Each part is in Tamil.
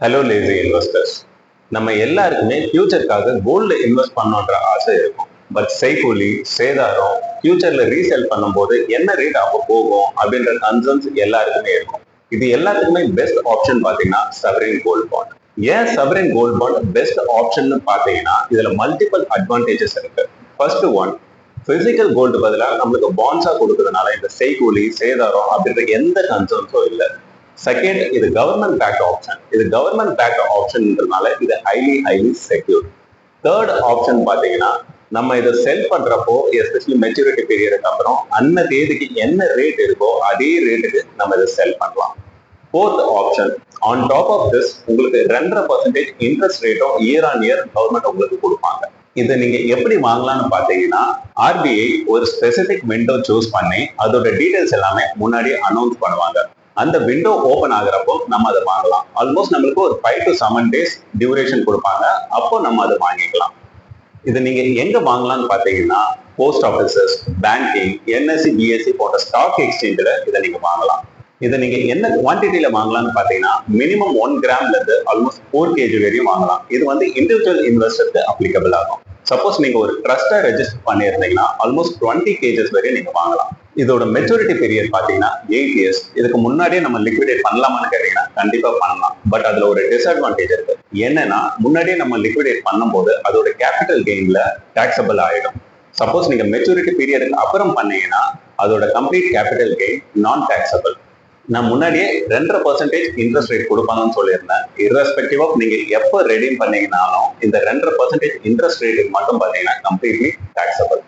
Hello lazy investors. நம்ம எல்லாருக்குமே ஃபியூச்சருக்காக கோல்டு இன்வெஸ்ட் பண்ணணுன்ற ஆசை இருக்கும். பட் செய்கூலி சேதாரம் ஃபியூச்சர்ல ரீசேல் பண்ணும்போது என்ன ரேட் அப்போ போகும் அப்படின்ற கன்சர்ன்ஸ் எல்லாருக்குமே இருக்கும். இது எல்லாத்துக்குமே பெஸ்ட் ஆப்ஷன் பார்த்தீங்கன்னா சவரின் கோல்ட் பாண்ட். ஏன் sovereign gold bond best option பார்த்தீங்கன்னா இதுல மல்டிபிள் அட்வான்டேஜஸ் இருக்கு. ஃபர்ஸ்ட் ஒன், பிசிக்கல் கோல்டு பதிலாக நம்மளுக்கு பாண்ட்ஸா கொடுக்கறதுனால இந்த செய்கூலி சேதாரம் அப்படின்ற எந்த கன்சர்ன்ஸும் இல்லை. செகண்ட், இது கவர்மெண்ட் பேக்ட் ஆப்ஷன். இது கவர்மெண்ட் பேக்ட் ஆப்ஷன்ன்றதுனால இது ஹைலி செக்யூர். தேர்ட் ஆப்ஷன் பாத்தீங்கன்னா நம்ம இதை செல் பண்றப்போ எஸ்பெஷலி மெச்சூரிட்டி பீரியடுக்கு அப்புறம் அந்த தேதிக்கு என்ன ரேட் இருக்கோ அதே ரேட்டுக்கு நம்ம இதை செல் பண்ணலாம். Fourth option, on top of this உங்களுக்கு 2.5% இன்ட்ரெஸ்ட் ரேட்டும் இயர் ஆன் இயர் கவர்மெண்ட் உங்களுக்கு கொடுப்பாங்க. இதை நீங்க எப்படி வாங்கலாம்னு பாத்தீங்கன்னா ஆர்பிஐ ஒரு ஸ்பெசிபிக் விண்டோ சூஸ் பண்ணி அதோட டீடைல்ஸ் எல்லாமே முன்னாடியே அனௌன்ஸ் பண்ணுவாங்க. அந்த விண்டோ ஓபன் ஆகுறப்போ நம்ம அதை வாங்கலாம். ஆல்மோஸ்ட் நம்மளுக்கு ஒரு 5 to 7 days டியூரேஷன் கொடுப்பாங்க. அப்போ நம்ம அதை வாங்கிக்கலாம். இது நீங்க எங்க வாங்கலாம்னு பாத்தீங்கன்னா post offices, banking, NSC BSc போன்ற ஸ்டாக் எக்ஸ்சேஞ்சில் இதை நீங்க வாங்கலாம். இதை நீங்க என்ன குவான்டிட்டியில வாங்கலாம்னு பாத்தீங்கன்னா மினிமம் 1 கிராம்ல இருந்து ஆல்மோஸ்ட் 4 kg வரையும் வாங்கலாம். இது வந்து இண்டிவிஜுவல் இன்வெஸ்டருக்கு அப்ளிகபிள் ஆகும். சப்போஸ் நீங்க ஒரு ட்ரஸ்டா ரெஜிஸ்டர் பண்ணியிருந்தீங்கன்னா ஆல்மோஸ்ட் 20 kg வரையும் நீங்க வாங்கலாம். இதோட மெச்சூரிட்டி பீரியட் பாத்தீங்கன்னா 8 years. இதுக்கு முன்னாடியே நம்ம லிக்விடேட் பண்ணலாமான்னு கேட்டீங்கன்னா கண்டிப்பா பண்ணலாம். பட் அதுல ஒரு டிஸ்அட்வான்டேஜ் இருக்கு. என்னன்னா முன்னாடியே நம்ம லிக்விடேட் பண்ணும்போது அதோட கேபிட்டல் கெயின்ல டாக்ஸபிள் ஆயிடும். சப்போஸ் நீங்க மெச்சூரிட்டி பீரியடுக்கு அப்புறம் பண்ணீங்கன்னா அதோட கம்ப்ளீட் கேபிட்டல் கெயின் நான் டாக்ஸபிள். நான் முன்னாடியே 2.5% இன்ட்ரெஸ்ட் ரேட் கொடுப்பாங்கன்னு சொல்லியிருந்தேன். இரஸ்பெக்டிவ் ஆஃப் நீங்க எப்போ ரெடீம் பண்ணீங்கன்னாலும் இந்த 2.5% இன்ட்ரெஸ்ட் ரேட்டுக்கு மட்டும் பாத்தீங்கன்னா கம்ப்ளீட்லி டாக்ஸபிள்.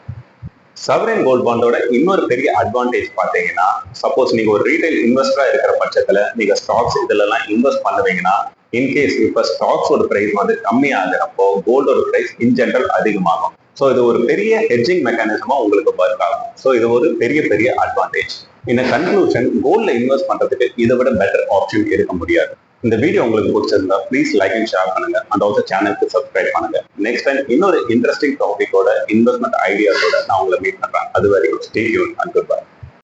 சவரின் கோல்ட் பாண்டோட இன்னொரு பெரிய அட்வான்டேஜ் பாத்தீங்கன்னா சப்போஸ் நீங்க ஒரு ரீட்டைல் இன்வெஸ்டரா இருக்கிற பட்சத்துல நீங்க ஸ்டாக்ஸ் இதெல்லாம் இன்வெஸ்ட் பண்ணுவீங்கன்னா இன்கேஸ் இப்ப ஸ்டாக்ஸோட பிரைஸ் வந்து கம்மி ஆகிறப்போ கோல்டோட பிரைஸ் இன் ஜெனரல் அதிகமாகும். ஸோ இது ஒரு பெரிய ஹெட்ஜிங் மெக்கானிசமா உங்களுக்கு ஒர்க் ஆகும். ஸோ இது ஒரு பெரிய அட்வான்டேஜ். இந்த கன்க்ளூஷன், கோல்ட்ல இன்வெஸ்ட் பண்றதுக்கு இதை விட பெட்டர் ஆப்ஷன் இருக்க முடியாது. இந்த வீடியோ உங்களுக்கு பிடிச்சிருந்தா ப்ளீஸ் லைக் அண்ட் ஷேர் பண்ணுங்க. அண்ட் ஆல்சோ சேனலுக்கு சப்ஸ்கிரைப் பண்ணுங்க. நெக்ஸ்ட் டைம் இன்னொரு இன்ட்ரெஸ்டிங் டாபிக்கோட இன்வெஸ்ட்மெண்ட் ஐடியாஸோட நான் உங்களை மீட் பண்றேன். அது வரைக்கும் stay tune and good bye.